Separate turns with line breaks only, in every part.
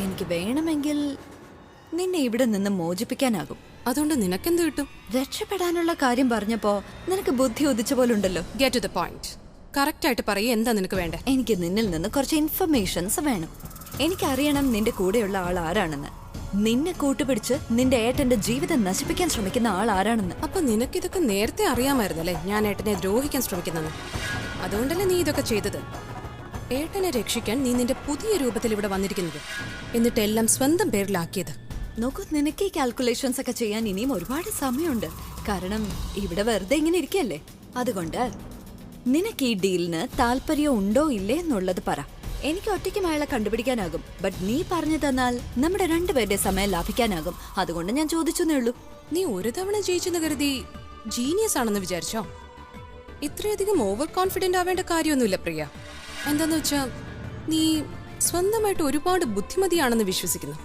എനിക്ക് വേണമെങ്കിൽ നിന്നെ ഇവിടെ നിന്ന് മോചിപ്പിക്കാനാകും.
അതുകൊണ്ട് നിനക്കെന്ത് കിട്ടും?
രക്ഷപ്പെടാനുള്ള കാര്യം പറഞ്ഞപ്പോ നിനക്ക് ബുദ്ധി ഉദിച്ച പോലുണ്ടല്ലോ.
Get to the point. Correct ആയിട്ട് പറയൂ, എന്താ നിനക്ക് വേണ്ടേ?
എനിക്ക് നിന്നിൽ നിന്ന് കുറച്ച് ഇൻഫർമേഷൻസ് വേണം. എനിക്കറിയണം നിന്റെ കൂടെയുള്ള ആൾ ആരാണെന്ന്. നിന്നെ കൂട്ടുപിടിച്ച് നിന്റെ ഏട്ടന്റെ ജീവിതം നശിപ്പിക്കാൻ ശ്രമിക്കുന്ന ആൾ ആരാണെന്ന്.
അപ്പൊ നിനക്കിതൊക്കെ നേരത്തെ അറിയാമായിരുന്നല്ലേ ഞാൻ ഏട്ടനെ ദ്രോഹിക്കാൻ ശ്രമിക്കുന്നെന്ന്? അതുകൊണ്ടല്ലേ നീ ഇതൊക്കെ ചെയ്തത്? ഏട്ടനെ രക്ഷിക്കാൻ നീ നിന്റെ പുതിയ രൂപത്തിൽ ഇവിടെ വന്നിരിക്കുന്നത്, എന്നിട്ട് എല്ലാം സ്വന്തം പേരിലാക്കിയത്.
നോക്കൂ, നിനക്ക് ഈ കാൽക്കുലേഷൻസ് ഒക്കെ ചെയ്യാൻ ഇനിയും ഒരുപാട് സമയമുണ്ട്. കാരണം ഇവിടെ വെറുതെ ഇങ്ങനെ ഇരിക്കല്ലേ. അതുകൊണ്ട് നിനക്ക് ഈ ഡീലിന് താല്പര്യം ഉണ്ടോ ഇല്ലേ എന്നുള്ളത് പറ. എനിക്ക് ഒറ്റയ്ക്കും അയാളെ കണ്ടുപിടിക്കാനാകും. ബട്ട് നീ പറഞ്ഞു തന്നാൽ നമ്മുടെ രണ്ടുപേരുടെ സമയം ലാഭിക്കാനാകും. അതുകൊണ്ട് ഞാൻ ചോദിച്ചെന്നേ ഉള്ളൂ.
നീ ഒരു തവണ ജയിച്ചെന്ന് കരുതി ജീനിയസ് ആണെന്ന് വിചാരിച്ചോ? ഇത്രയധികം ഓവർ കോൺഫിഡന്റ് ആവേണ്ട കാര്യമൊന്നുമില്ല പ്രിയ. എന്താന്ന് വെച്ചാ നീ സ്വന്തമായിട്ട് ഒരുപാട് ബുദ്ധിമതിയാണെന്ന് വിശ്വസിക്കുന്നു.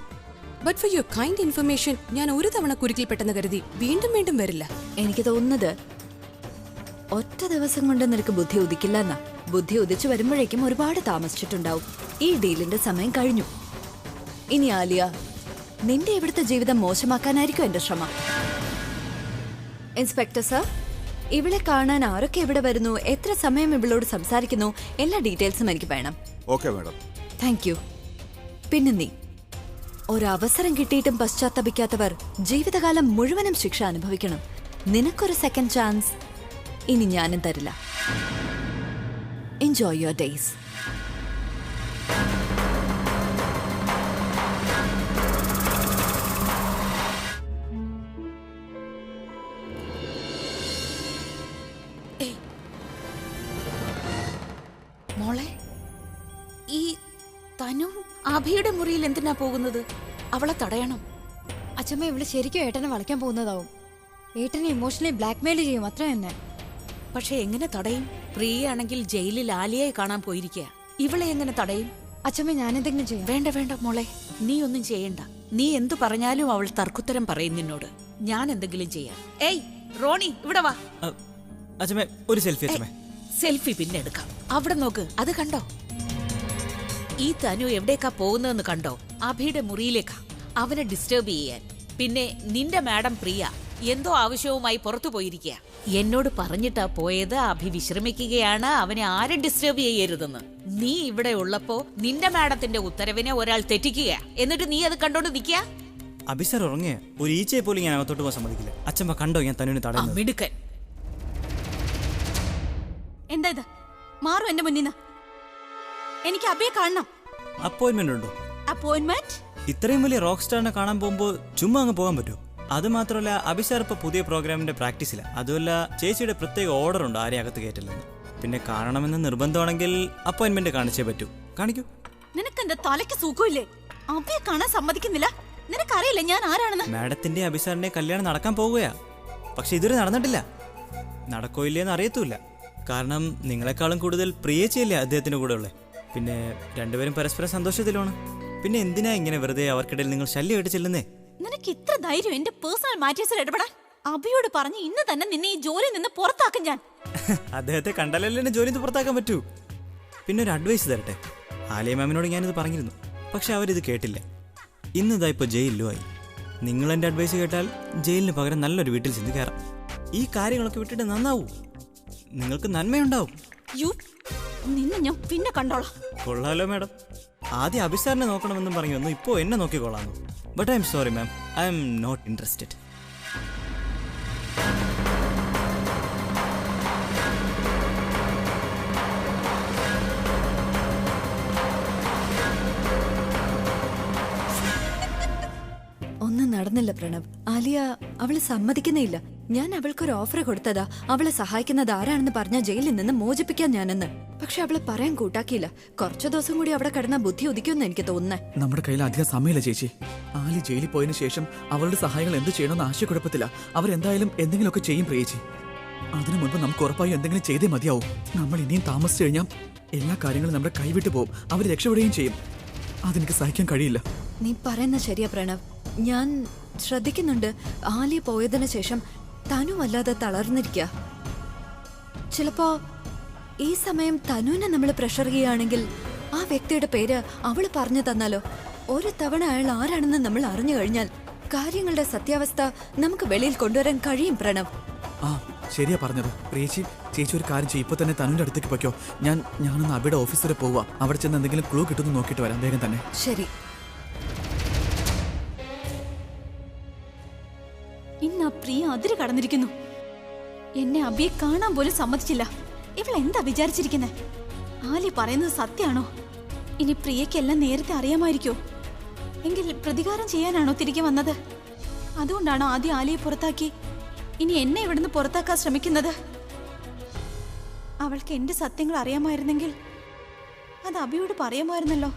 But for your kind information, ഞാൻ ഒരു തവണ കുരുക്കിൽ പെട്ടെന്ന് കരുതി വീണ്ടും വീണ്ടും വരില്ല.
എനിക്ക് തോന്നുന്നത് ഒറ്റ ദിവസം കൊണ്ട് നിനക്ക് ബുദ്ധി ഉദിക്കില്ല എന്നാ. ബുദ്ധി ഉദിച്ചു വരുമ്പോഴേക്കും ഒരുപാട് താമസിച്ചിട്ടുണ്ടാവും. ഈ ഡീലിന്റെ സമയം കഴിഞ്ഞു. ഇനി ആലിയ, നിന്റെ ഇവിടുത്തെ ജീവിതം മോശമാക്കാനായിരിക്കും എന്റെ ശ്രമം. ഇൻസ്പെക്ടർ സർ, ഇവളെ കാണാൻ ആരൊക്കെ ഇവിടെ വരുന്നു, എത്ര സമയം ഇവളോട് സംസാരിക്കുന്നു, എല്ലാ ഡീറ്റെയിൽസും എനിക്ക് വേണം.
Okay madam.
Thank you. പിന്നെ നീ, ഒരവസരം കിട്ടിയിട്ടും പശ്ചാത്തപിക്കാത്തവർ ജീവിതകാലം മുഴുവനും ശിക്ഷ അനുഭവിക്കണം. നിനക്കൊരു സെക്കൻഡ് ചാൻസ് ഇനി ഞാനും തരില്ല. Enjoy your days.
മോളെ, ഈ തനു അഭിയുടെ മുറിയിൽ എന്തിനാ പോകുന്നത്? അവളെ തടയണം.
അച്ഛമ്മ ഇവള് ശരിക്കും ഏട്ടനെ വളയ്ക്കാൻ പോകുന്നതാവും. ഏട്ടനെ ഇമോഷണലി ബ്ലാക്ക്മെയിൽ ചെയ്യും, അത്ര തന്നെ.
പക്ഷെ എങ്ങനെ തടയും? പ്രിയയാണെങ്കിൽ ജയിലിൽ ആലിയായി കാണാൻ പോയിരിക്കുക. ഇവളെ എങ്ങനെ തടയും?
അച്ഛമ്മ ഞാൻ എന്തെങ്കിലും ചെയ്യാം.
വേണ്ട വേണ്ട മോളെ, നീ ഒന്നും ചെയ്യണ്ട. നീ എന്തു പറഞ്ഞാലും അവൾ തർക്കുത്തരം പറയും നിന്നോട്. ഞാൻ എന്തെങ്കിലും ചെയ്യാം. ഏയ് റോണി, ഇവിടെ വാ.
അച്ഛമ്മേ, ഒരു സെൽഫി അച്ഛമ്മേ.
സെൽഫി പിന്നെ എടുക്കാം. അവിടെ നോക്ക്, അത് കണ്ടോ? ഈ തനു എവിടേക്കാ പോകുന്നതെന്ന് കണ്ടോ? അഭിയുടെ മുറിയിലേക്കാ, അവനെ ഡിസ്റ്റർബ് ചെയ്യാൻ. പിന്നെ നിന്റെ മാഡം പ്രിയ എന്തോ ആവശ്യവുമായി പുറത്തു പോയിരിക്കുക. എന്നോട് പറഞ്ഞിട്ടാ പോയത് അഭി വിശ്രമിക്കുകയാണ്, അവനെ ആരും ഡിസ്റ്റർബ് ചെയ്യരുതെന്ന്. നീ ഇവിടെ ഉള്ളപ്പോ നിന്റെ മാഡത്തിന്റെ ഉത്തരവിനെ ഒരാൾ തെറ്റിക്കുക, എന്നിട്ട് നീ അത് കണ്ടോണ്ട് നിൽക്കുക.
അഭി സാർ ഉറങ്ങിയ ഒരു ഈച്ചയെ പോലും ഞാൻ അകത്തോട്ട് പോകാൻ സമ്മതിക്കില്ല. അച്ഛമ്മ കണ്ടോ ഞാൻ തനുവിനെ തടയുന്നത്?
മിടുക്കൻ.
എന്താ ഇത്? മാറും എന്റെ മുന്നിന്ന്. എനിക്ക് അബിയെ കാണണം.
അപ്പോയിന്റ്മെന്റ് ഉണ്ടോ?
അപ്പോയിന്റ്മെന്റ്?
ഇത്രയും വലിയ റോക്ക് സ്റ്റാറിനെ കാണാൻ പോകുമ്പോ ചുമ്മാ അങ്ങ് പോകാൻ പറ്റുമോ? അത് മാത്രമല്ല, അഭി സാർ ഇപ്പൊ പുതിയ പ്രോഗ്രാമിന്റെ പ്രാക്ടീസില്ല. അതുമല്ല, ചേച്ചിയുടെ പ്രത്യേക ഓർഡർ ഉണ്ട് ആരെയും അകത്ത് കയറ്റില്ലെന്ന്. പിന്നെ കാണണമെന്ന് നിർബന്ധമാണെങ്കിൽ അപ്പോയിന്റ്മെന്റ് കാണിച്ചേ പറ്റൂ. കാണിക്കൂ.
നിനക്ക് എന്താ തലയ്ക്ക് സുഖമില്ലേ? അബിയെ കാണാൻ സമ്മതിക്കുന്നില്ല. നിനക്കറിയില്ല ഞാൻ ആരാണെന്ന്.
മാഡത്തിന്റെ അഭി സാറിന്റെ കല്യാണം നടക്കാൻ പോവുകയാ. പക്ഷെ ഇതുവരെ നടന്നിട്ടില്ല. നടക്കോ ഇല്ലേന്ന് അറിയത്തൂല്ല. കാരണം നിങ്ങളെക്കാളും കൂടുതൽ പ്രിയച്ചയല്ലേ അദ്ദേഹത്തിന്റെ കൂടെ ഉള്ളേ. പിന്നെ രണ്ടുപേരും പരസ്പരം സന്തോഷത്തിലാണ്. പിന്നെ എന്തിനാ ഇങ്ങനെ വെറുതെ അവർക്കിടയിൽ നിങ്ങൾ ശല്യമായിട്ട് ചെല്ലുന്നേ?
നിനക്ക് ഇത്ര ധൈര്യം എന്റെ പേഴ്സണൽ മാറ്റേഴ്സിൽ ഇടപെടാൻ? അബിയോട് പറഞ്ഞ് ഇന്ന് തന്നെ നിന്നെ ഈ ജോലിയിൽ നിന്ന് പുറത്താക്കും ഞാൻ.
അദ്ദേഹത്തെ കണ്ടാലല്ലേ എന്നെ ജോലിയിൽ നിന്ന് പുറത്താക്കാൻ പറ്റൂ. പിന്നെ ഒരു അഡ്വൈസ് തരട്ടെ. ആലിയ മാമിനോട് ഞാനിത് പറഞ്ഞിരുന്നു, പക്ഷെ അവരിത് കേട്ടില്ല. ഇന്നിതാ ഇപ്പോൾ ജയിലിലുമായി. നിങ്ങൾ എൻ്റെ അഡ്വൈസ് കേട്ടാൽ ജയിലിന് പകരം നല്ലൊരു വീട്ടിൽ ചെന്ന് കയറാം. ഈ കാര്യങ്ങളൊക്കെ വിട്ടിട്ട് നന്നാവൂ. നിങ്ങൾക്ക് നന്മയുണ്ടാവും.
നിന്നെ ഞാൻ പിന്നെ കണ്ടോളാം.
കൊള്ളാലോ മാഡം. ആദ്യം അഭിസാറിനെ നോക്കണമെന്നും പറഞ്ഞു വന്നു, ഇപ്പോൾ എന്നെ നോക്കിക്കൊള്ളാമോ? But I am sorry ma'am, I am not interested.
ഒന്നും നടന്നില്ല പ്രണവ്. ആലിയ അവള് സമ്മതിക്കുന്നേയില്ല. ഞാൻ അവൾക്കൊരു ഓഫർ കൊടുത്തതാ അവളെ സഹായിക്കുന്നത് ആരാണെന്ന് പറഞ്ഞ ജയിലിൽ നിന്ന് മോചിപ്പിക്കാൻ ഞാനെന്ന്. പക്ഷെ അവളെ പറയാൻ കൂട്ടാക്കിയില്ല. കുറച്ചു ദിവസം കൂടി അവിടെ കിടന്ന ബുദ്ധി ഉദിക്കുമെന്ന് എനിക്ക് തോന്നുന്നേ.
നമ്മുടെ കയ്യിൽ അധികം സമയമില്ല ചേച്ചി. ആലി ജയിലിൽ പോയതിനു ശേഷം അവളുടെ സഹായങ്ങൾ എന്ത് ചെയ്യണമെന്ന് ആശയക്കുഴപ്പത്തില്ല. അവരെന്തായാലും എന്തെങ്കിലുമൊക്കെ ചെയ്യും പ്രിയേച്ചി. അതിനു മുൻപ് നമുക്ക് ഉറപ്പായും എന്തെങ്കിലും ചെയ്തേ മതിയാവും. നമ്മൾ ഇനിയും താമസിച്ചു കഴിഞ്ഞാൽ എല്ലാ കാര്യങ്ങളും നമ്മുടെ കൈവിട്ടു പോകും. അവർ രക്ഷപ്പെടുകയും ചെയ്യും. അതെനിക്ക് സഹിക്കാൻ കഴിയില്ല.
നീ പറയുന്ന ശരിയാ പ്രണവ്. ഞാൻ ശ്രദ്ധിക്കുന്നുണ്ട്. ആലിയ പോയതിനു ശേഷം തനു വല്ലാതെ തളർന്നിരിക്കുക. ചിലപ്പോ ഈ സമയം തനുവിനെ നമ്മൾ പ്രഷർ ചെയ്യുകയാണെങ്കിൽ ആ വ്യക്തിയുടെ പേര് അവള് പറഞ്ഞു തന്നാലോ? ഒരു തവണ അയാൾ ആരാണെന്ന് നമ്മൾ അറിഞ്ഞു കഴിഞ്ഞാൽ കാര്യങ്ങളുടെ സത്യാവസ്ഥ നമുക്ക് വെളിയിൽ കൊണ്ടുവരാൻ കഴിയും പ്രണവ്.
ആ ശരിയാ പറഞ്ഞത്. പ്രിയേച്ചി, ചേച്ചി ഒരു കാര്യം ചെയ്യും. ഇപ്പൊ തന്നെ തനുവിന്റെ അടുത്തേക്ക് പൊയ്ക്കോ. ഞാനൊന്ന് അബിയുടെ ഓഫീസ് വരെ പോവാ. അവിടെ ചെന്ന് എന്തെങ്കിലും ക്ലൂ കിട്ടുന്നു നോക്കിയിട്ട് വരാം വേഗം തന്നെ.
ശരി.
ഇന്ന് ആ പ്രിയ അതിര് കടന്നിരിക്കുന്നു. എന്നെ അബിയെ കാണാൻ പോലും സമ്മതിച്ചില്ല. ഇവളെന്താ വിചാരിച്ചിരിക്കുന്നെ? ആലി പറയുന്നത് സത്യാണോ? ഇനി പ്രിയക്കെല്ലാം നേരത്തെ അറിയാമായിരിക്കോ? എങ്കിൽ പ്രതികാരം ചെയ്യാനാണോ തിരികെ വന്നത്? അതുകൊണ്ടാണോ ആദ്യം ആലിയെ പുറത്താക്കി ഇനി എന്നെ ഇവിടുന്ന് പുറത്താക്കാൻ ശ്രമിക്കുന്നത്? അവൾക്ക് എന്റെ സത്യങ്ങൾ അറിയാമായിരുന്നെങ്കിൽ അത് അബിയോട് പറയാമായിരുന്നല്ലോ.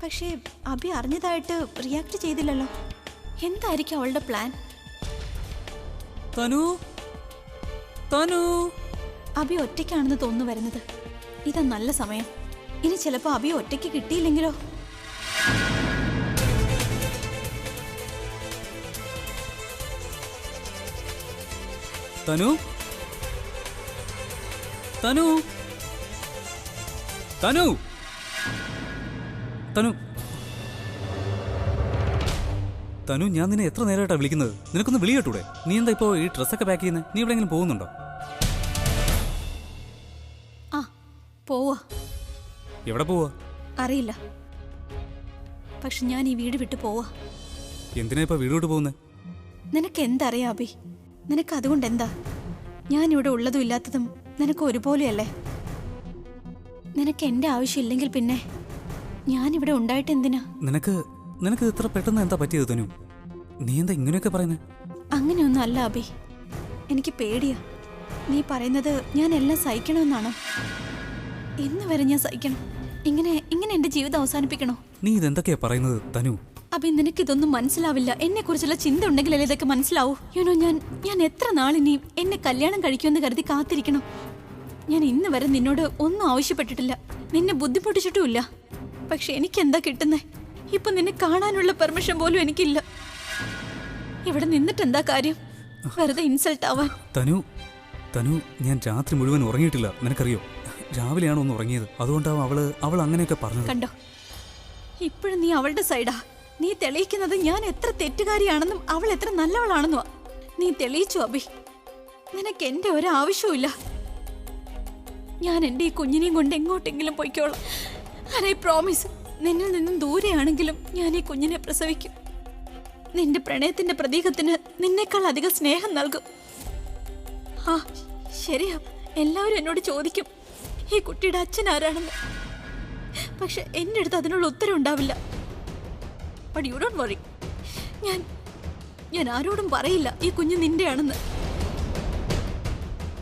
പക്ഷേ അബി അറിഞ്ഞതായിട്ട് റിയാക്ട് ചെയ്തില്ലല്ലോ. എന്തായിരിക്കും അവളുടെ പ്ലാൻ?
തനു തനു
അബി ഒറ്റയ്ക്കാണെന്ന് തോന്നുന്നു വരുന്നത്. ഇതാ നല്ല സമയം. ഇനി ചിലപ്പോ അബി ഒറ്റയ്ക്ക് കിട്ടിയില്ലെങ്കിലോ?
തനു തനു തനു തനു തനു, ഞാൻ നിന്നെ എത്ര നേരമായിട്ടാണ് വിളിക്കുന്നത്? നിനക്കൊന്ന് വിളി കേട്ടൂടെ? നീ എന്താ ഇപ്പോൾ ഈ ഡ്രസ്സൊക്കെ പാക്ക് ചെയ്യുന്നത്? നീ എവിടെയെങ്കിലും പോകുന്നുണ്ടോ?
ആ പോവാ.
എവിടെ പോവാ?
അറിയില്ല, പക്ഷെ ഞാൻ ഈ വീട് വിട്ടു പോവാ.
എന്തിനാ ഇപ്പൊ വീട് വിട്ട് പോകുന്നത്?
നിനക്ക് എന്തറിയാം അബി? നിനക്ക് അതുകൊണ്ട് എന്താ? ഞാനിവിടെ ഉള്ളതും ഇല്ലാത്തതും നിനക്ക് ഒരുപോലെയല്ലേ? നിനക്ക് എന്റെ ആവശ്യമില്ലെങ്കിൽ പിന്നെ ഞാനിവിടെ ഉണ്ടായിട്ട് എന്തിനാ?
നിനക്ക് ഇത്ര പെട്ടെന്ന് എന്താ പറ്റിയത് തനു? നീ എന്താ ഇങ്ങനെയൊക്കെ പറയുന്നത്?
അങ്ങനെയൊന്നും അല്ല അബി. എനിക്ക് പേടിയാ. നീ പറയുന്നത് ഞാൻ എല്ലാം സഹിക്കണമെന്നാണോ? എന്ന് വരെ ഞാൻ സഹിക്കണം? ഇങ്ങനെ എന്റെ ജീവിതം അവസാനിപ്പിക്കണോ?
നീ ഇതെന്തൊക്കെയാ പറയുന്നത് തനു?
അബി, നിനക്കിതൊന്നും മനസ്സിലാവില്ല. എന്നെ കുറിച്ചുള്ള ചിന്ത ഉണ്ടെങ്കിലല്ലേ ഇതൊക്കെ മനസ്സിലാവൂ. യുനോ, ഞാൻ എത്ര നാളിനി എന്നെ കല്യാണം കഴിക്കുമെന്ന് കരുതി കാത്തിരിക്കണം. ഞാൻ ഇന്ന് വരെ നിന്നോട് ഒന്നും ആവശ്യപ്പെട്ടിട്ടില്ല, നിന്നെ ബുദ്ധിമുട്ടിച്ചിട്ടുമില്ല. പക്ഷെ എനിക്കെന്താ കിട്ടുന്നേ? ഇപ്പൊ നിന്നെ കാണാനുള്ള പെർമിഷൻ പോലും എനിക്കില്ല. ഇവിടെ നിന്നിട്ട് എന്താ കാര്യം? വെറുതെ ഇൻസൾട്ട് ആവാൻ.
തനു, ഞാൻ രാത്രി മുഴുവൻ ഉറങ്ങിയിട്ടില്ല, നിനക്കറിയോ? രാവിലെയാണ് ഒന്ന് ഉറങ്ങിയത്. അതുകൊണ്ടാവും അവൾ അങ്ങനെയൊക്കെ പറഞ്ഞത്.
കണ്ടോ, ഇപ്പോഴും നീ അവളുടെ സൈഡാ. നീ തെളിയിക്കുന്നത് ഞാൻ എത്ര തെറ്റുകാരിയാണെന്നും അവൾ എത്ര നല്ലവളാണെന്നുവാ. നീ തെളിയിച്ചു അബി. നിനക്ക് എന്റെ ഒരാവശ്യവുമില്ല. ഞാൻ എന്റെ ഈ കുഞ്ഞിനെയും കൊണ്ട് എങ്ങോട്ടെങ്കിലും പോയിക്കോളാം. I promise. നിന്നിൽ നിന്നും ദൂരെയാണെങ്കിലും ഞാൻ ഈ കുഞ്ഞിനെ പ്രസവിക്കും. നിന്റെ പ്രണയത്തിന്റെ പ്രതീകത്തിന് നിന്നേക്കാൾ അധികം സ്നേഹം നൽകും. ആ ശരിയാ, എല്ലാവരും എന്നോട് ചോദിക്കും ഈ കുട്ടിയുടെ അച്ഛൻ ആരാണെന്ന്. പക്ഷെ എന്റെ അടുത്ത് അതിനുള്ള ഉത്തരം ഉണ്ടാവില്ല. But you don't worry. ഞാൻ ആരോടും പറയില്ല ഈ കുഞ്ഞ് നിന്റെയാണെന്ന്.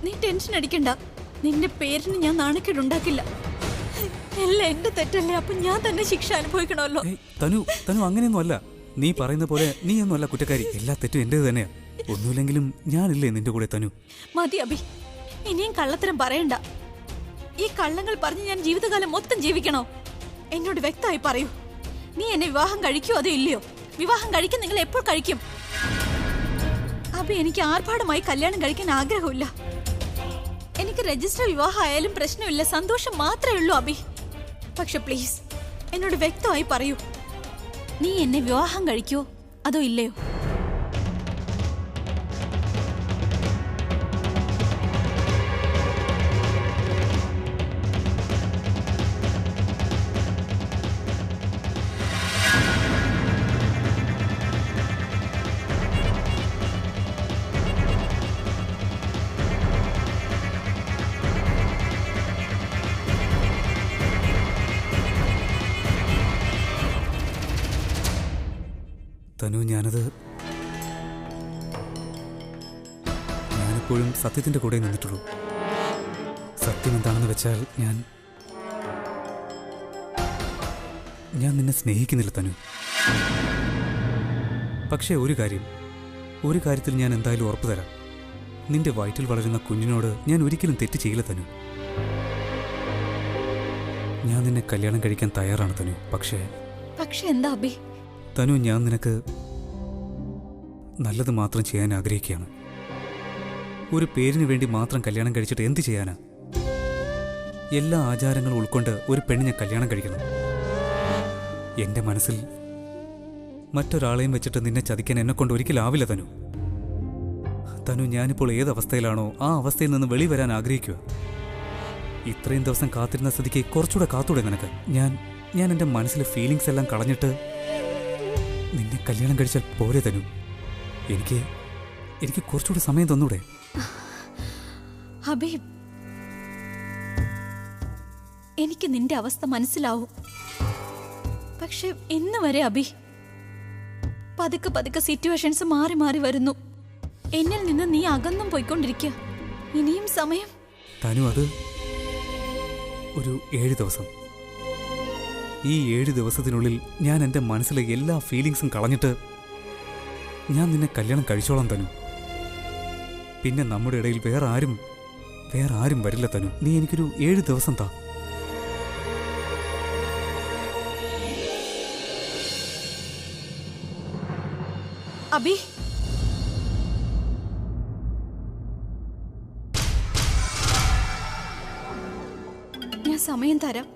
നീ ടെൻഷൻ അടിക്കണ്ട. നിന്റെ പേരിന് ഞാൻ നാണക്കേടുണ്ടാക്കില്ല. എല്ലാം എന്റെ തെറ്റല്ലേ? അപ്പൊ ഞാൻ തന്നെ ശിക്ഷ അനുഭവിക്കണമല്ലോ.
തനു അങ്ങനെയൊന്നും അല്ല. നീ പറയുന്ന പോലെ നീയൊന്നും അല്ല കുറ്റക്കാരി. എല്ലാ തെറ്റും എന്റേത് തന്നെയാ. ഒന്നുമില്ലെങ്കിലും ഞാനില്ലേ നിന്റെ കൂടെ തനു.
മതി അബി, ഇനിയും കള്ളത്തരം പറയണ്ട. ഈ കള്ളങ്ങൾ പറഞ്ഞ് ഞാൻ ജീവിതകാലം മൊത്തം ജീവിക്കണോ? എന്നോട് വ്യക്തമായി പറയൂ. നീ എന്നെ വിവാഹം കഴിക്കോ അതോ ഇല്ലയോ? വിവാഹം കഴിക്കാൻ നിങ്ങൾ എപ്പോൾ കഴിക്കും? അബി, എനിക്ക് ആർഭാടമായി കല്യാണം കഴിക്കാൻ ആഗ്രഹമില്ല. എനിക്ക് രജിസ്റ്റർ വിവാഹം ആയാലും പ്രശ്നമില്ല, സന്തോഷം മാത്രമേ ഉള്ളൂ അബി. പക്ഷെ പ്ലീസ് എന്നോട് വ്യക്തമായി പറയൂ, നീ എന്നെ വിവാഹം കഴിക്കോ അതോ ഇല്ലയോ?
തനു, ഞാനെപ്പോഴും സത്യത്തിന്റെ കൂടെ നിന്നിട്ടുള്ളൂ. സത്യം എന്താണെന്ന് വെച്ചാൽ ഞാൻ നിന്നെ സ്നേഹിക്കുന്നില്ല തനു. പക്ഷേ ഒരു കാര്യത്തിൽ ഞാൻ എന്തായാലും ഉറപ്പു തരാം. നിന്റെ വയറ്റിൽ വളരുന്ന കുഞ്ഞിനോട് ഞാൻ ഒരിക്കലും തെറ്റ് ചെയ്യില്ല തനു. ഞാൻ നിന്നെ കല്യാണം കഴിക്കാൻ തയ്യാറാണ് തനു. പക്ഷേ
എന്താ അബി?
തനു, ഞാൻ നിനക്ക് നല്ലത് മാത്രം ചെയ്യാൻ ആഗ്രഹിക്കുകയാണ്. ഒരു പേരിന് വേണ്ടി മാത്രം കല്യാണം കഴിച്ചിട്ട് എന്ത് ചെയ്യാനാ? എല്ലാ ആചാരങ്ങളും ഉൾക്കൊണ്ട് ഒരു പെണ്ണിനെ കല്യാണം കഴിക്കണം. എൻ്റെ മനസ്സിൽ
മറ്റൊരാളെയും വെച്ചിട്ട് നിന്നെ ചതിക്കാൻ എന്നെ കൊണ്ട് ഒരിക്കലാവില്ല തനു. തനു, ഞാനിപ്പോൾ ഏതവസ്ഥയിലാണോ ആ അവസ്ഥയിൽ നിന്ന് വെളിവരാൻ ആഗ്രഹിക്കുക. ഇത്രയും ദിവസം കാത്തിരുന്ന സ്ഥിതിക്ക് കുറച്ചുകൂടെ കാത്തൂടെ നിനക്ക്? ഞാൻ എൻ്റെ മനസ്സിലെ ഫീലിങ്സ് എല്ലാം കളഞ്ഞിട്ട് നിന്നെ കല്യാണം കഴിച്ചാൽ പോരെ തനു? എനിക്ക് കുറച്ചുകൂടെ സമയം തന്നൂടെ?
ഹബീബ്, എനിക്ക് നിന്റെ അവസ്ഥ മനസ്സിലാവും. പക്ഷെ ഇന്ന് വരെ അബി, പതുക്കെ പതുക്കെ സിറ്റുവേഷൻസ് മാറി മാറി വരുന്നു. എന്നിൽ നിന്ന് നീ അകന്നും പോയിക്കൊണ്ടിരിക്കുക. ഇനിയും സമയം
തനു, അത് ഒരു 7 ദിവസം. ഈ 7 ദിവസത്തിനുള്ളിൽ ഞാൻ എൻ്റെ മനസ്സിലെ എല്ലാ ഫീലിങ്സും കളഞ്ഞിട്ട് ഞാൻ നിന്നെ കല്യാണം കഴിച്ചോളാം തനു. പിന്നെ നമ്മുടെ ഇടയിൽ വേറെ ആരും വരില്ല തനു. നീ എനിക്കൊരു 7 ദിവസം താ.
അബി, ഞാൻ സമയം തരാം.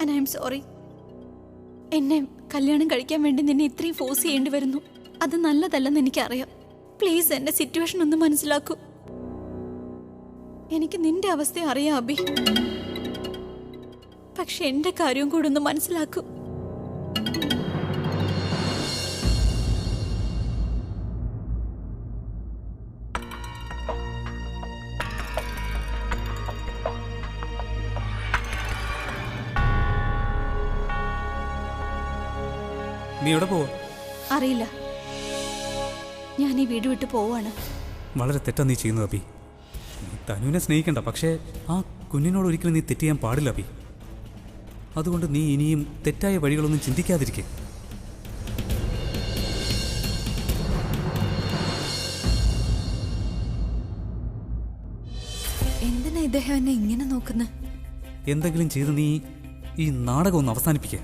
And I am sorry. എന്നെ കല്യാണം കഴിക്കാൻ വേണ്ടി നിന്നെ ഇത്രയും ഫോഴ്സ് ചെയ്യേണ്ടി വരുന്നു. അത് നല്ലതല്ലെന്ന് എനിക്കറിയാം. പ്ലീസ് എന്റെ സിറ്റുവേഷൻ ഒന്ന് മനസ്സിലാക്കൂ. എനിക്ക് നിന്റെ അവസ്ഥ അറിയാം അബി. പക്ഷെ എന്റെ കാര്യവും കൂടെ ഒന്ന് മനസ്സിലാക്കൂ.
നീ എവിടെ പോവാ?
അറിയില്ല. ഞാൻ ഈ വീട് വിട്ട് പോവാണ്.
വളരെ തെറ്റാ നീ ചെയ്യുന്നത് അബി. നീ തനുവിനെ സ്നേഹിക്കണ്ട, പക്ഷേ ആ കുഞ്ഞിനോട് ഒരിക്കലും നീ തെറ്റ് ചെയ്യാൻ പാടില്ല അബി. അതുകൊണ്ട് നീ ഇനിയും തെറ്റായ വഴികളൊന്നും ചിന്തിക്കാതിരിക്കെ.
എന്തിനാ ഇദ്ദേഹം എന്നെ ഇങ്ങനെ നോക്കുന്നത്?
എന്തെങ്കിലും ചെയ്ത് നീ ഈ നാടകം ഒന്ന് അവസാനിപ്പിക്കേ.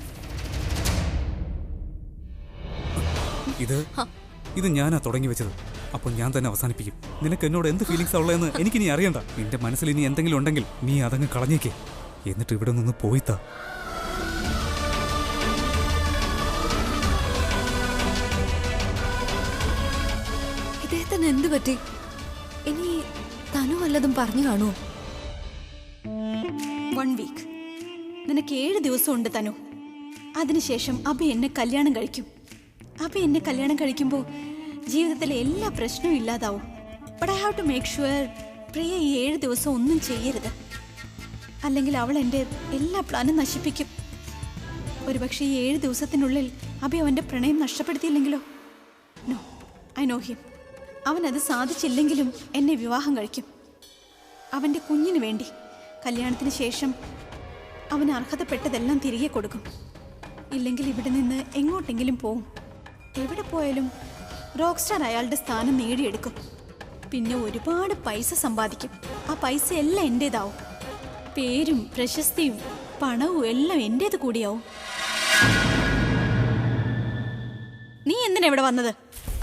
ഇത് ഞാനാ തുടങ്ങി വെച്ചത്. അപ്പോൾ ഞാൻ തന്നെ അവസാനിപ്പിക്കും. നിനക്ക് എന്നോട് എന്ത് ഫീലിങ്സാ ഉള്ളതെന്ന് എനിക്കിനി അറിയണ്ട. നിന്റെ മനസ്സിൽ ഇനി എന്തെങ്കിലും ഉണ്ടെങ്കിൽ നീ അതങ്ങ് കളഞ്ഞേക്കേ. എന്നിട്ട് ഇവിടെ നിന്ന് പോയിത്താ.
ഇദ്ദേഹത്തിന് എന്ത് പറ്റി? ഇനി തനു വല്ലതും പറഞ്ഞു കാണുമോ?
1 വീക്ക്. നിനക്ക് 7 ദിവസം ഉണ്ട് തനു. അതിനുശേഷം അബി എന്നെ കല്യാണം കഴിക്കും. അബി എന്നെ കല്യാണം കഴിക്കുമ്പോൾ ജീവിതത്തിലെ എല്ലാ പ്രശ്നവും ഇല്ലാതാവും. But I have to make sure Priya ഈ 7 ദിവസം ഒന്നും ചെയ്യരുത്. അല്ലെങ്കിൽ അവൾ എൻ്റെ എല്ലാ പ്ലാനും നശിപ്പിക്കും. ഒരുപക്ഷെ ഈ 7 ദിവസത്തിനുള്ളിൽ അബി അവൻ്റെ പ്രണയം നഷ്ടപ്പെടുത്തിയില്ലെങ്കിലോ? No, I know him. അവനത് സാധിച്ചില്ലെങ്കിലും എന്നെ വിവാഹം കഴിക്കും. അവൻ്റെ കുഞ്ഞിന് വേണ്ടി. കല്യാണത്തിന് ശേഷം അവന് അർഹതപ്പെട്ടതെല്ലാം തിരികെ കൊടുക്കും. ഇല്ലെങ്കിൽ ഇവിടെ നിന്ന് എങ്ങോട്ടെങ്കിലും പോവും. എവിടെ പോയാലും റോക്ക് സ്റ്റാർ അയാളുടെ സ്ഥാനം നേടിയെടുക്കും. പിന്നെ ഒരുപാട് പൈസ സമ്പാദിക്കും. ആ പൈസ എല്ലാം എൻ്റേതാവും. പേരും പ്രശസ്തിയും പണവും എല്ലാം എൻ്റേത് കൂടിയാവും. നീ എന്തിനാ ഇവിടെ വന്നത്?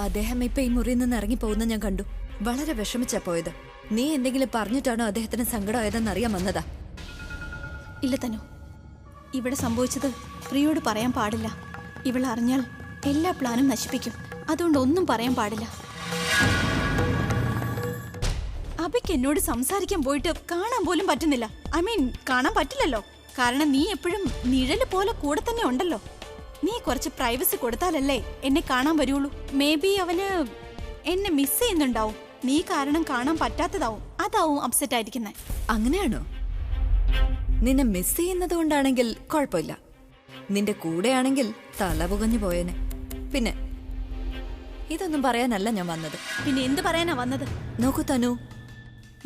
അദ്ദേഹം ഇപ്പൊ ഈ മുറിയിൽ നിന്ന് ഇറങ്ങി പോകുന്ന ഞാൻ കണ്ടു. വളരെ വിഷമിച്ചാ പോയത്. നീ എന്തെങ്കിലും പറഞ്ഞിട്ടാണോ അദ്ദേഹത്തിന് സങ്കടമായതെന്ന് അറിയാൻ വന്നതാ?
ഇല്ല തനു, ഇവിടെ സംഭവിച്ചത് പ്രിയോട് പറയാൻ പാടില്ല. ഇവൾ അറിഞ്ഞാൽ എല്ലാ പ്ലാനും നശിപ്പിക്കും. അതുകൊണ്ട് ഒന്നും പറയാൻ പാടില്ല. അബിക്ക് എന്നോട് സംസാരിക്കാൻ പോയിട്ട് കാണാൻ പോലും പറ്റുന്നില്ല. ഐ മീൻ, കാണാൻ പറ്റില്ലല്ലോ. കാരണം നീ എപ്പോഴും നിഴല് പോലെ കൂടെ തന്നെ ഉണ്ടല്ലോ. നീ കുറച്ച് പ്രൈവസി കൊടുത്താലല്ലേ എന്നെ കാണാൻ വരുള്ളൂ. മേ ബി അവന് എന്നെ മിസ് ചെയ്യുന്നുണ്ടാവും. നീ കാരണം കാണാൻ പറ്റാത്തതാവും. അതാവും അപ്സെറ്റ് ആയിരിക്കുന്നത്.
അങ്ങനെയാണോ? നിന്നെ മിസ് ചെയ്യുന്നത് കൊണ്ടാണെങ്കിൽ കുഴപ്പമില്ല. നിന്റെ കൂടെയാണെങ്കിൽ തല പുകഞ്ഞു പോയേനെ. പിന്നെ ഇതൊന്നും പറയാനല്ല ഞാൻ വന്നത്.
പിന്നെ എന്ത് പറയാനാ വന്നത്?
നോക്കൂ തനു,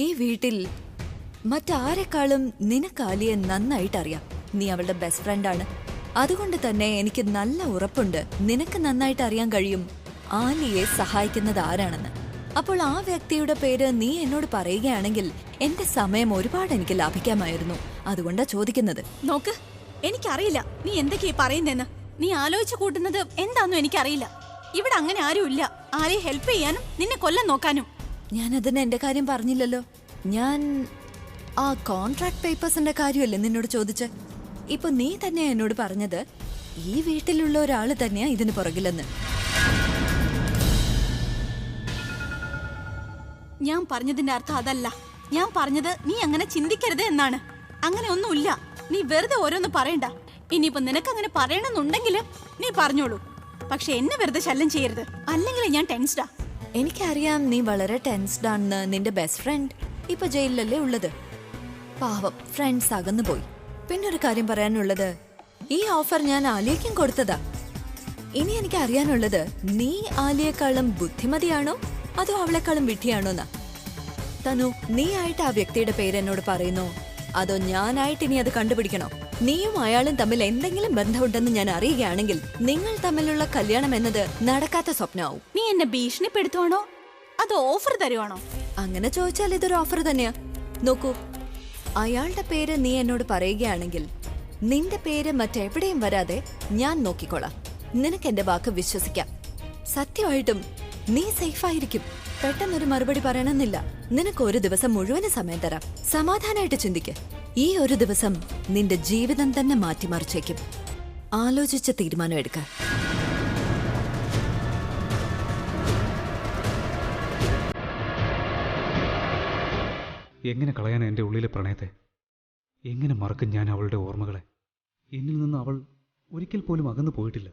ഈ വീട്ടിൽ മറ്റാരെക്കാളും നിനക്ക് ആലിയെ നന്നായിട്ടറിയാം. നീ അവളുടെ ബെസ്റ്റ് ഫ്രണ്ടാണ്. അതുകൊണ്ട് തന്നെ എനിക്ക് നല്ല ഉറപ്പുണ്ട് നിനക്ക് നന്നായിട്ട് അറിയാൻ കഴിയും ആലിയെ സഹായിക്കുന്നത് ആരാണെന്ന്. അപ്പോൾ ആ വ്യക്തിയുടെ പേര് നീ എന്നോട് പറയുകയാണെങ്കിൽ എന്റെ സമയം ഒരുപാട് എനിക്ക് ലാഭിക്കാമായിരുന്നു. അതുകൊണ്ടാ ചോദിക്കുന്നത്.
നോക്ക്, എനിക്കറിയില്ല നീ എന്തൊക്കെയാ പറയുന്നതെന്ന്. നീ ആലോചിച്ചു കൂട്ടുന്നത് എന്താണെന്നും എനിക്കറിയില്ല. ഇവിടെ അങ്ങനെ ആരും ഇല്ല ആരെയെ ഹെൽപ്പ് ചെയ്യാനും നിന്നെ കൊല്ലാൻ നോക്കാനും.
ഞാനതിന് എന്റെ കാര്യം പറഞ്ഞില്ലല്ലോ. ഞാൻ ആ കോൺട്രാക്ട് പേപ്പേഴ്സിന്റെ കാര്യമല്ലേ നിന്നോട് ചോദിച്ചേ. ഇപ്പൊ നീ തന്നെ എന്നോട് പറഞ്ഞത് ഈ വീട്ടിലുള്ള ഒരാള് തന്നെയാ ഇതിന് പുറകിലെന്ന്.
ഞാൻ പറഞ്ഞതിന്റെ അർത്ഥം അതല്ല. ഞാൻ പറഞ്ഞത് നീ അങ്ങനെ ചിന്തിക്കരുത് എന്നാണ്. അങ്ങനെ ഒന്നുമില്ല. നീ വെറുതെ ഓരോന്ന് പറയണ്ട. ഇനിയിപ്പോ നിനക്ക് അങ്ങനെ പറയണമെന്നുണ്ടെങ്കിൽ നീ പറഞ്ഞോളൂ. പക്ഷെ എന്നെ വെറുതെ ശല്യം ചെയ്യരുത്, അല്ലെങ്കിൽ ഞാൻ ടെൻസ്ഡാ.
എനിക്കറിയാം നീ വളരെ ടെൻസ്ഡ് ആണെന്ന്. നിന്റെ ബെസ്റ്റ് ഫ്രണ്ട് ഇപ്പൊ ജയിലിലല്ലേ ഉള്ളത്. പാവം, ഫ്രണ്ട്സ് അകന്നു പോയി. പിന്നെ ഒരു കാര്യം പറയാനുള്ളത്, ഈ ഓഫർ ഞാൻ ആലിയയ്ക്കും കൊടുത്തതാ. ഇനി എനിക്ക് അറിയാനുള്ളത്, നീ ആലിയേക്കാളും ബുദ്ധിമതിയാണോ അതോ അവളെക്കാളും വിഡ്ഢിയാണോന്നാ. തനു, നീ ആയിട്ട് ആ വ്യക്തിയുടെ പേര് എന്നോട് പറയുന്നോ അതോ ഞാനായിട്ട് ഇനി അത് കണ്ടുപിടിക്കണോ? നീയും അയാളും തമ്മിൽ എന്തെങ്കിലും ബന്ധമുണ്ടെന്ന് ഞാൻ അറിയുകയാണെങ്കിൽ നിങ്ങൾ തമ്മിലുള്ള കല്യാണം എന്നത് നടക്കാത്ത സ്വപ്നമാവും.
നീ എന്നെ ഭീഷണിപ്പെടുത്തുവാണോ അതോ ഓഫർ തരുവാണോ?
അങ്ങനെ ചോദിച്ചാൽ ഇതൊരു ഓഫർ തന്നെയാ. നോക്കൂ, അയാളുടെ പേര് നീ എന്നോട് പറയുകയാണെങ്കിൽ നിന്റെ പേര് മറ്റെവിടെയും വരാതെ ഞാൻ നോക്കിക്കോളാം. നിനക്ക് എന്റെ വാക്ക് വിശ്വസിക്കാം. സത്യമായിട്ടും നീ സേഫായിരിക്കും. പെട്ടെന്നൊരു മറുപടി പറയണമെന്നില്ല. നിനക്ക് ഒരു ദിവസം മുഴുവൻ സമയം തരാം. സമാധാനമായിട്ട് ചിന്തിക്ക്. ഈ ഒരു ദിവസം നിന്റെ ജീവിതം തന്നെ മാറ്റിമറിച്ചേക്കും. ആലോചിച്ച് തീരുമാനം എടുക്ക.
എങ്ങനെ കളയാൻ എൻ്റെ ഉള്ളിലെ പ്രണയത്തെ? എങ്ങനെ മറക്കും ഞാൻ അവളുടെ ഓർമ്മകളെ? എന്നിൽ നിന്ന് അവൾ ഒരിക്കൽ പോലും അകന്നു പോയിട്ടില്ല.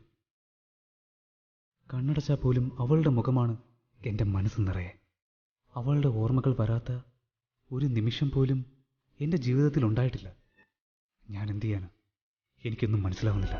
കണ്ണടച്ചാൽ പോലും അവളുടെ മുഖമാണ് എൻ്റെ മനസ്സ് നിറയെ. അവളുടെ ഓർമ്മകൾ വരാത്ത ഒരു നിമിഷം പോലും എൻ്റെ ജീവിതത്തിൽ ഉണ്ടായിട്ടില്ല. ഞാൻ എന്തു ചെയ്യാനാ? എനിക്കൊന്നും മനസ്സിലാവുന്നില്ല.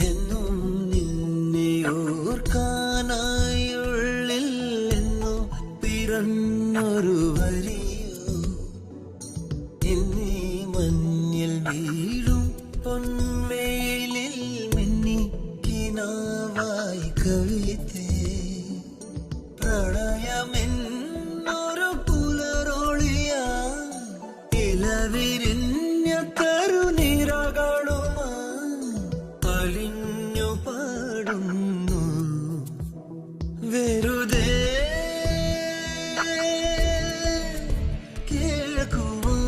എന്നും നിന്നെയോർക്കാനായുള്ളിൽ എന്നോ പിറന്നൊരു വരിയോ, എന്നീ മഞ്ഞിൽ വീഴും പൊൻവേലിൽ മിന്നിക്കിനാവായി കവിതേ. പ്രണയമെന്നൊരു പുലരൊളിയാ ഇലവിരിഞ്ഞ കരുനിരകളുമാ അലിഞ്ഞു പാടുന്നു വെറുതെ കേൾക്കുവാൻ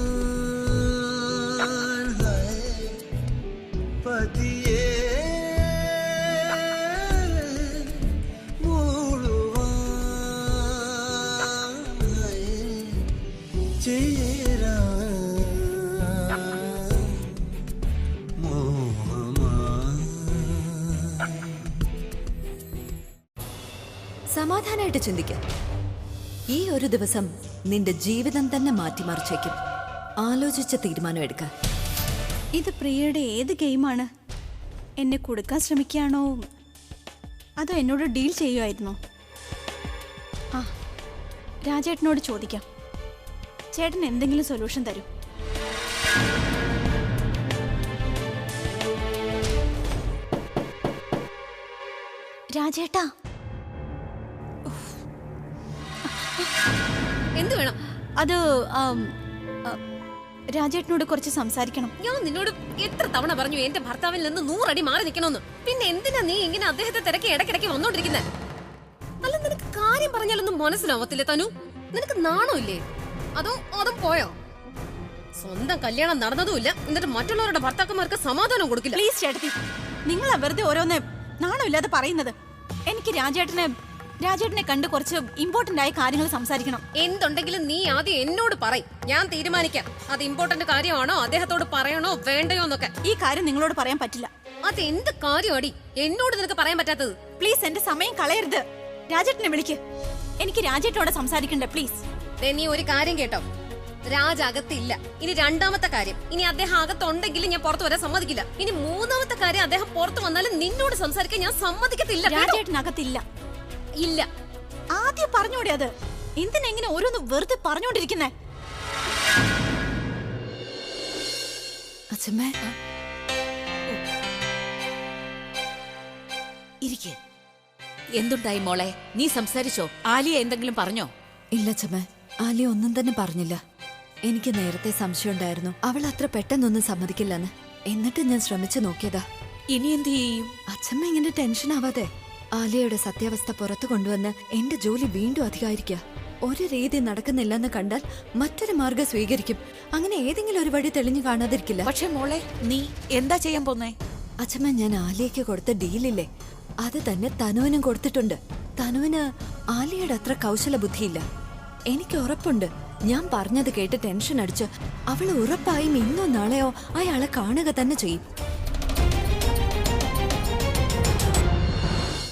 പതിയെ മൂളുവാൻ ചേരാ
സമാധാനമായിട്ട് ചിന്തിക്ക. ഈ ഒരു ദിവസം നിന്റെ ജീവിതം തന്നെ മാറ്റിമറിച്ചേക്കും. ആലോചിച്ച് തീരുമാനം എടുക്ക.
ഇത് പ്രിയയുടെ ഏത് ഗെയിമാണ്? എന്നെ കൊടുക്കാൻ ശ്രമിക്കുകയാണോ അതോ എന്നോട് ഡീൽ ചെയ്യുമായിരുന്നോ? ആ, രാജേട്ടനോട് ചോദിക്കാം. ചേട്ടൻ എന്തെങ്കിലും സൊല്യൂഷൻ തരൂ. രാജേട്ടാ,
എന്ത് വേണം?
അത് രാജേട്ടനോട് കുറച്ച് സംസാരിക്കണം.
ഞാൻ നിന്നോട് എത്ര തവണ പറഞ്ഞു എന്റെ ഭർത്താവിൽ നിന്ന് 100 അടി മാറി നിൽക്കണമെന്ന്. പിന്നെ എന്തിനാ നീ ഇങ്ങനെ അദ്ദേഹത്തെ തിരക്കി ഇടയ്ക്കിടയ്ക്ക് വന്നോണ്ടിരിക്കുന്നത്? അല്ല, നിനക്ക് കാര്യം പറഞ്ഞാലൊന്നും മനസ്സിലാവത്തില്ലേ തനു? നിനക്ക് നാണമില്ലേ? അതും പോയോ? സ്വന്തം കല്യാണം നടന്നതുമില്ല, എന്നിട്ട് മറ്റുള്ളവരുടെ ഭർത്താക്കന്മാർക്ക് സമാധാനം കൊടുക്കില്ല.
പ്ലീസ് ചേട്ടത്തി, നിങ്ങളാ വെറുതെ ഓരോന്ന് നാണമില്ലാതെ പറയുന്നത്. എനിക്ക് രാജേട്ടനെ കണ്ട് കുറച്ച് ഇമ്പോർട്ടന്റ് ആയ കാര്യങ്ങൾ സംസാരിക്കണം.
എന്തുണ്ടെങ്കിലും നീ ആദ്യം എന്നോട് പറയും, ഞാൻ തീരുമാനിക്കാം അത് ഇമ്പോർട്ടന്റ് കാര്യമാണോ അദ്ദേഹത്തോട് പറയണോ വേണ്ടയോ എന്നൊക്കെ.
ഈ കാര്യം നിങ്ങളോട് പറയാൻ പറ്റില്ല.
അത് എന്ത് കാര്യമാടി എന്നോട് നിനക്ക് പറയാൻ പറ്റാത്തത്?
പ്ലീസ് എന്റെ സമയം കളയരുത്. രാജേട്ടനെ വിളിക്ക്. എനിക്ക് രാജേട്ടനോട് സംസാരിക്കണ്ടേ, പ്ലീസ്.
നീ ഒരു കാര്യം കേട്ടോ, രാജ അകത്തില്ല. ഇനി രണ്ടാമത്തെ കാര്യം, ഇനി അദ്ദേഹം അകത്തുണ്ടെങ്കിലും ഞാൻ പുറത്തു വരാൻ സമ്മതിക്കില്ല. ഇനി മൂന്നാമത്തെ കാര്യം, അദ്ദേഹം പുറത്തു വന്നാലും നിന്നോട് സംസാരിക്കാൻ ഞാൻ സമ്മതിക്കത്തില്ല.
രാജേട്ടനകത്തില്ല.
ഇല്ല.
ആദ്യം പറഞ്ഞോടെ അത്. എന്തിനെങ്ങനെ ഓരോന്ന് വെറുതെ പറഞ്ഞോണ്ടിരിക്കുന്നേ?
അച്ഛമ്മേ,
ഇരിക്കെ. എന്തുണ്ടായി മോളെ? നീ സംസാരിച്ചോ? ആലിയ എന്തെങ്കിലും പറഞ്ഞോ?
ഇല്ല അച്ഛമ്മേ, ആലിയ ഒന്നും തന്നെ പറഞ്ഞില്ല. എനിക്ക് നേരത്തെ സംശയം ഉണ്ടായിരുന്നു അവൾ അത്ര പെട്ടെന്നൊന്നും സമ്മതിക്കില്ലെന്ന്. എന്നിട്ട് ഞാൻ ശ്രമിച്ചു നോക്കിയതാ.
ഇനി എന്ത് ചെയ്യും?
അച്ഛമ്മ ഇങ്ങനെ ടെൻഷൻ ആവാതെ ആലിയയുടെ സത്യാവസ്ഥ പുറത്തു കൊണ്ടുവന്ന് എന്റെ ജോലി വീണ്ടും അധികാരിക്കുക. ഒരു രീതി നടക്കുന്നില്ലെന്ന് കണ്ടാൽ മറ്റൊരു മാർഗം സ്വീകരിക്കും. അങ്ങനെ ഏതെങ്കിലും ഒരു വഴി തെളിഞ്ഞു കാണാതിരിക്കില്ല.
പക്ഷെ മോളെ, നീ എന്താ ചെയ്യാൻ പോന്നേ?
അച്ഛമ്മ, ഞാൻ ആലിയയ്ക്ക് കൊടുത്ത ഡീലില്ലേ, അത് തന്നെ തനുവിനും കൊടുത്തിട്ടുണ്ട്. തനുവിന് ആലിയയുടെ അത്ര കൗശല ബുദ്ധിയില്ല. എനിക്ക് ഉറപ്പുണ്ട് ഞാൻ പറഞ്ഞത് കേട്ട് ടെൻഷൻ അടിച്ച് അവൾ ഉറപ്പായും ഇന്നോ നാളെയോ അയാളെ കാണുക തന്നെ ചെയ്യും.